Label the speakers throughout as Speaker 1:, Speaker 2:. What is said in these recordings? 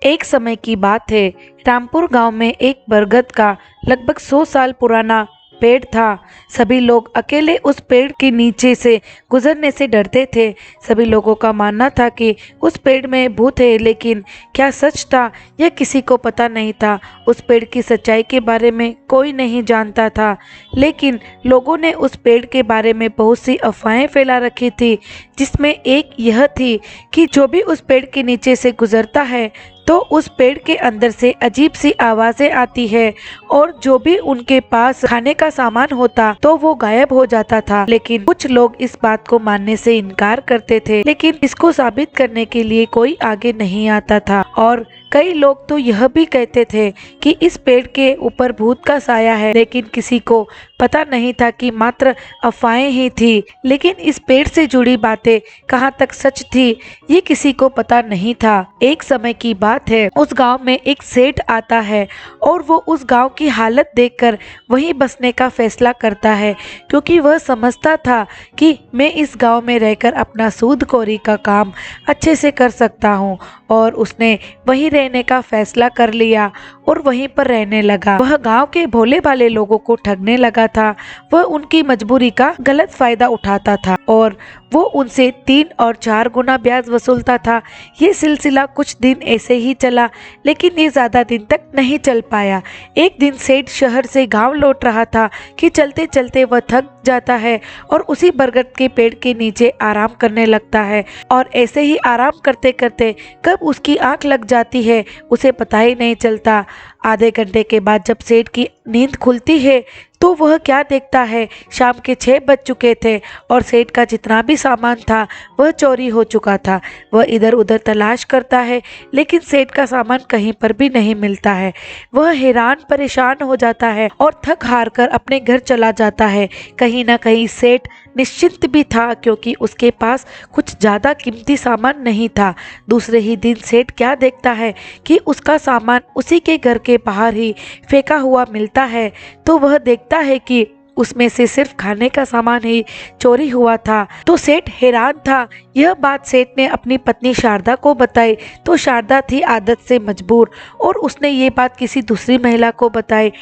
Speaker 1: एक समय की बात है। रामपुर गांव में एक बरगद का लगभग 100 साल पुराना पेड़ था। सभी लोग अकेले उस पेड़ के नीचे से गुजरने से डरते थे। सभी लोगों का मानना था कि उस पेड़ में भूत है, लेकिन क्या सच था यह किसी को पता नहीं था। उस पेड़ की सच्चाई के बारे में कोई नहीं जानता था, लेकिन लोगों ने उस पेड़ के बारे में बहुत सी अफवाहें फैला रखी थी, जिसमें एक यह थी कि जो भी उस पेड़ के नीचे से गुजरता है तो उस पेड़ के अंदर से अजीब सी आवाजें आती है, और जो भी उनके पास खाने का सामान होता तो वो गायब हो जाता था। लेकिन कुछ लोग इस बात को मानने से इनकार करते थे, लेकिन इसको साबित करने के लिए कोई आगे नहीं आता था। और कई लोग तो यह भी कहते थे कि इस पेड़ के ऊपर भूत का साया है, लेकिन किसी को पता नहीं था कि मात्र अफवाहें ही थी। लेकिन इस पेड़ से जुड़ी बातें कहाँ तक सच थी ये किसी को पता नहीं था। एक समय की बात है, उस गांव में एक सेठ आता है और वो उस गांव की हालत देखकर वहीं बसने का फैसला करता है, क्योंकि वह समझता था कि मैं इस गांव में रहकर अपना सूदखोरी का काम अच्छे से कर सकता हूँ। और उसने वहीं रहने का फैसला कर लिया और वहीं पर रहने लगा। वह गांव के भोले भाले लोगों को ठगने लगा था। वह उनकी मजबूरी का गलत फायदा उठाता था और वो उनसे 3 और 4 गुना ब्याज वसूलता था। ये सिलसिला कुछ दिन ऐसे ही चला, लेकिन ये ज्यादा दिन तक नहीं चल पाया। एक दिन सेठ शहर से गांव लौट रहा था कि चलते चलते वह थक जाता है और उसी बरगद के पेड़ के नीचे आराम करने लगता है। और ऐसे ही आराम करते करते कब उसकी आंख लग जाती है उसे पता ही नहीं चलता। आधे घंटे के बाद जब सेठ की नींद खुलती है तो वह क्या देखता है, शाम के 6 बज चुके थे और सेठ का जितना भी सामान था वह चोरी हो चुका था। वह इधर उधर तलाश करता है, लेकिन सेठ का सामान कहीं पर भी नहीं मिलता है। वह हैरान परेशान हो जाता है और थक हार कर अपने घर चला जाता है। कहीं ना कहीं सेठ निश्चिंत भी था, क्योंकि उसके पास कुछ ज्यादा कीमती सामान नहीं था। दूसरे ही दिन सेठ क्या देखता है कि उसका सामान उसी के घर के बाहर ही फेंका हुआ मिलता है। तो वह देखता है कि उसमें से सिर्फ खाने का सामान ही चोरी हुआ था। तो सेठ हैरान था। यह बात सेठ ने अपनी पत्नी शारदा को बताई, तो शारदा थी आदत से मजबूर और उसने ये बात किसी दूसरी महिला को बताई,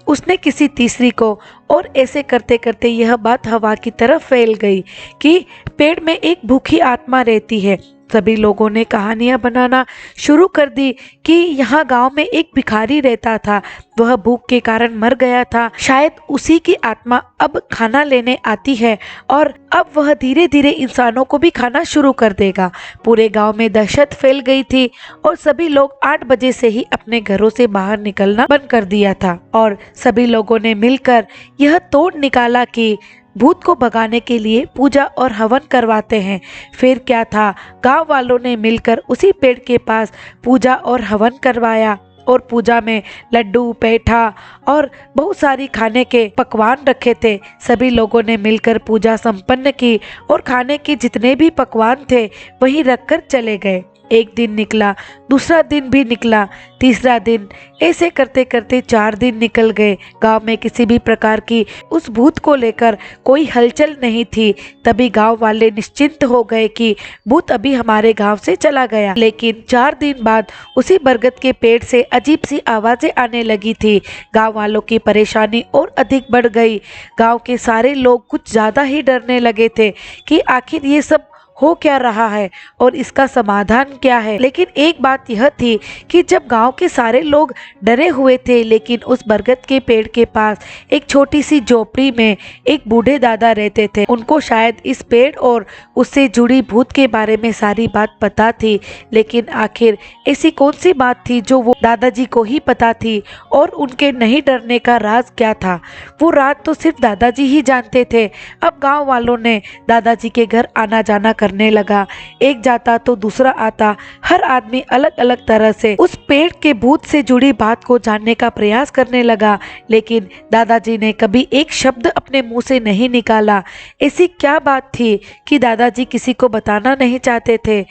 Speaker 1: उसने किसी तीसरी को, और ऐसे करते करते यह बात हवा की तरफ फैल गई कि पेड़ में एक भूखी आत्मा रहती है। सभी लोगों ने कहानियां बनाना शुरू कर दी कि यहाँ गांव में एक भिखारी रहता था, वह भूख के कारण मर गया था, शायद उसी की आत्मा अब खाना लेने आती है और अब वह धीरे धीरे इंसानों को भी खाना शुरू कर देगा। पूरे गांव में दहशत फैल गई थी और सभी लोग 8 बजे से ही अपने घरों से बाहर निकलना बंद कर दिया था। और सभी लोगों ने मिलकर यह तोड़ निकाला कि भूत को भगाने के लिए पूजा और हवन करवाते हैं। फिर क्या था, गांव वालों ने मिलकर उसी पेड़ के पास पूजा और हवन करवाया और पूजा में लड्डू, पेठा और बहुत सारी खाने के पकवान रखे थे। सभी लोगों ने मिलकर पूजा संपन्न की और खाने के जितने भी पकवान थे वहीं रखकर चले गए। एक दिन निकला, दूसरा दिन भी निकला, तीसरा दिन, ऐसे करते करते 4 दिन निकल गए। गांव में किसी भी प्रकार की उस भूत को लेकर कोई हलचल नहीं थी। तभी गांव वाले निश्चिंत हो गए कि भूत अभी हमारे गांव से चला गया। लेकिन 4 दिन बाद उसी बरगद के पेड़ से अजीब सी आवाजें आने लगी थी। गांव वालों की परेशानी और अधिक बढ़ गई। गांव के सारे लोग कुछ ज्यादा ही डरने लगे थे कि आखिर ये सब हो क्या रहा है और इसका समाधान क्या है। लेकिन एक बात यह थी कि जब गांव के सारे लोग डरे हुए थे, लेकिन उस बरगद के पेड़ के पास एक छोटी सी झोपड़ी में एक बूढ़े दादा रहते थे। उनको शायद इस पेड़ और उससे जुड़ी भूत के बारे में सारी बात पता थी, लेकिन आखिर ऐसी कौन सी बात थी जो वो दादाजी को ही पता थी और उनके नहीं डरने का राज क्या था, वो राज तो सिर्फ दादाजी ही जानते थे। अब गाँव वालों ने दादाजी के घर आना जाना करने लगा। एक जाता तो दूसरा आता, हर आदमी अलग अलग तरह से उस पेड़ के भूत से जुड़ी बात को जानने का प्रयास करने लगा, लेकिन दादाजी ने कभी एक शब्द अपने मुंह से नहीं निकाला। ऐसी क्या बात थी कि दादाजी किसी को बताना नहीं चाहते थे।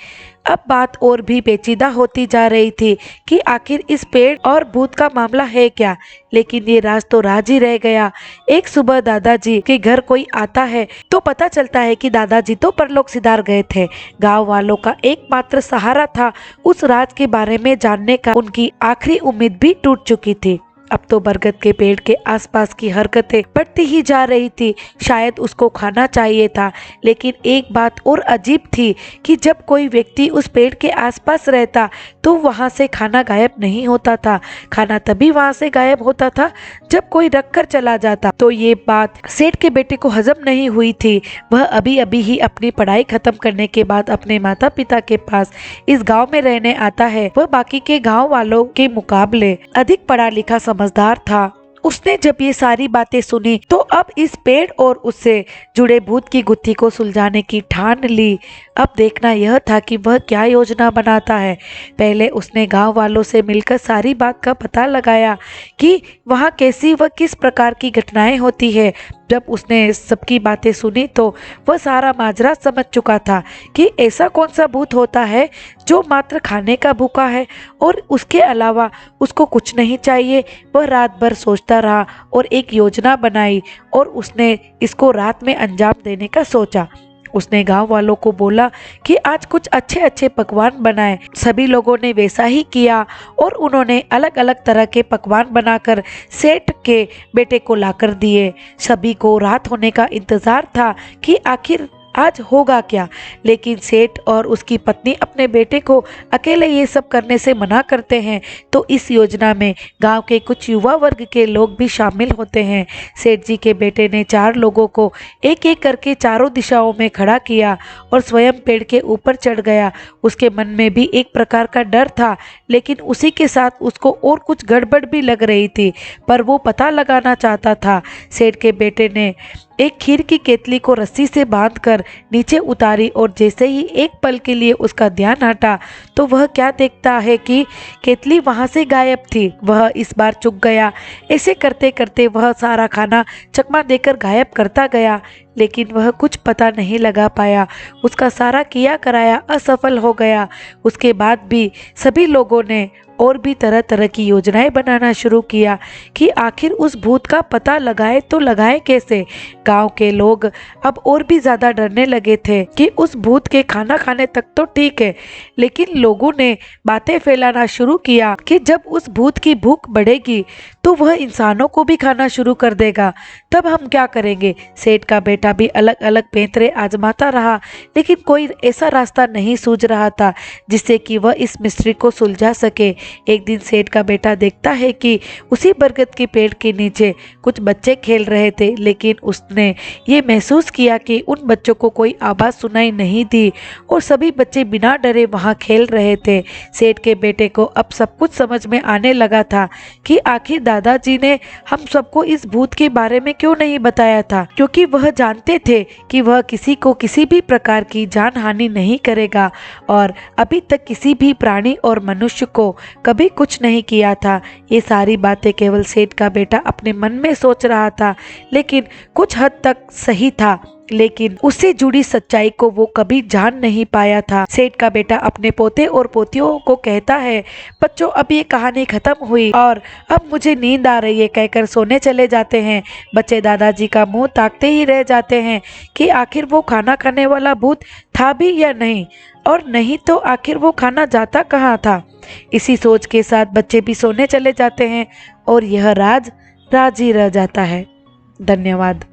Speaker 1: अब बात और भी पेचीदा होती जा रही थी कि आखिर इस पेड़ और भूत का मामला है क्या, लेकिन ये राज तो राज ही रह गया। एक सुबह दादाजी के घर कोई आता है तो पता चलता है कि दादाजी तो परलोक सिधार गए थे। गांव वालों का एकमात्र सहारा था उस राज के बारे में जानने का, उनकी आखिरी उम्मीद भी टूट चुकी थी। अब तो बरगद के पेड़ के आसपास की हरकतें बढ़ती ही जा रही थी। शायद उसको खाना चाहिए था, लेकिन एक बात और अजीब थी कि जब कोई व्यक्ति उस पेड़ के आसपास रहता तो वहां से खाना गायब नहीं होता था। खाना तभी वहां से गायब होता था जब कोई रखकर चला जाता। तो ये बात सेठ के बेटे को हजम नहीं हुई थी। वह अभी अभी ही अपनी पढ़ाई खत्म करने के बाद अपने माता पिता के पास इस गाँव में रहने आता है। वह बाकी के गाँव वालों के मुकाबले अधिक पढ़ा लिखा समझदार था। उसने जब ये सारी बातें सुनी तो अब इस पेड़ और उससे जुड़े भूत की गुत्थी को सुलझाने की ठान ली। अब देखना यह था कि वह क्या योजना बनाता है। पहले उसने गांव वालों से मिलकर सारी बात का पता लगाया कि वहां कैसी व किस प्रकार की घटनाएं होती है। जब उसने सबकी बातें सुनी तो वह सारा माजरा समझ चुका था कि ऐसा कौन सा भूत होता है जो मात्र खाने का भूखा है और उसके अलावा उसको कुछ नहीं चाहिए। वह रात भर सोचता रहा और एक योजना बनाई और उसने इसको रात में अंजाम देने का सोचा। उसने गांव वालों को बोला कि आज कुछ अच्छे अच्छे पकवान बनाएं। सभी लोगों ने वैसा ही किया और उन्होंने अलग अलग तरह के पकवान बनाकर सेठ के बेटे को लाकर दिए। सभी को रात होने का इंतजार था कि आखिर आज होगा क्या, लेकिन सेठ और उसकी पत्नी अपने बेटे को अकेले ये सब करने से मना करते हैं। तो इस योजना में गांव के कुछ युवा वर्ग के लोग भी शामिल होते हैं। सेठ जी के बेटे ने 4 लोगों को एक एक करके चारों दिशाओं में खड़ा किया और स्वयं पेड़ के ऊपर चढ़ गया। उसके मन में भी एक प्रकार का डर था, लेकिन उसी के साथ उसको और कुछ गड़बड़ भी लग रही थी, पर वो पता लगाना चाहता था। सेठ के बेटे ने एक खीर की केतली को रस्सी से बांधकर नीचे उतारी और जैसे ही एक पल के लिए उसका ध्यान हटा तो वह क्या देखता है कि केतली वहां से गायब थी। वह इस बार चूक गया। ऐसे करते करते वह सारा खाना चकमा देकर गायब करता गया, लेकिन वह कुछ पता नहीं लगा पाया। उसका सारा किया कराया असफल हो गया। उसके बाद भी सभी लोगों ने और भी तरह तरह की योजनाएं बनाना शुरू किया कि आखिर उस भूत का पता लगाए तो लगाए कैसे। गांव के लोग अब और भी ज्यादा डरने लगे थे कि उस भूत के खाना खाने तक तो ठीक है, लेकिन लोगों ने बातें फैलाना शुरू किया कि जब उस भूत की भूख बढ़ेगी तो वह इंसानों को भी खाना शुरू कर देगा। तब हम क्या करेंगे। सेठ का बेटा भी अलग अलग पैंतरे आजमाता रहा, लेकिन कोई ऐसा रास्ता नहीं सूझ रहा था जिससे कि वह इस मिस्ट्री को सुलझा सके। एक दिन सेठ का बेटा देखता है कि उसी बरगद के पेड़ के नीचे कुछ बच्चे खेल रहे थे, लेकिन उसने ये महसूस किया कि उन बच्चों को कोई आवाज़ सुनाई नहीं दी और सभी बच्चे बिना डरे वहां खेल रहे थे। सेठ के बेटे को अब सब कुछ समझ में आने लगा था कि आखिर दादाजी ने हम सबको इस भूत के बारे में क्यों नहीं बताया था, क्योंकि वह जानते थे कि वह किसी को किसी भी प्रकार की जान हानि नहीं करेगा और अभी तक किसी भी प्राणी और मनुष्य को कभी कुछ नहीं किया था। ये सारी बातें केवल सेठ का बेटा अपने मन में सोच रहा था, लेकिन कुछ हद तक सही था, लेकिन उससे जुड़ी सच्चाई को वो कभी जान नहीं पाया था। सेठ का बेटा अपने पोते और पोतियों को कहता है, बच्चों अब ये कहानी खत्म हुई और अब मुझे नींद आ रही है कहकर सोने चले जाते हैं। बच्चे दादाजी का मुंह ताकते ही रह जाते हैं कि आखिर वो खाना खाने वाला भूत था भी या नहीं, और नहीं तो आखिर वो खाना जाता कहाँ था। इसी सोच के साथ बच्चे भी सोने चले जाते हैं और यह राज राज ही रह जाता है। धन्यवाद।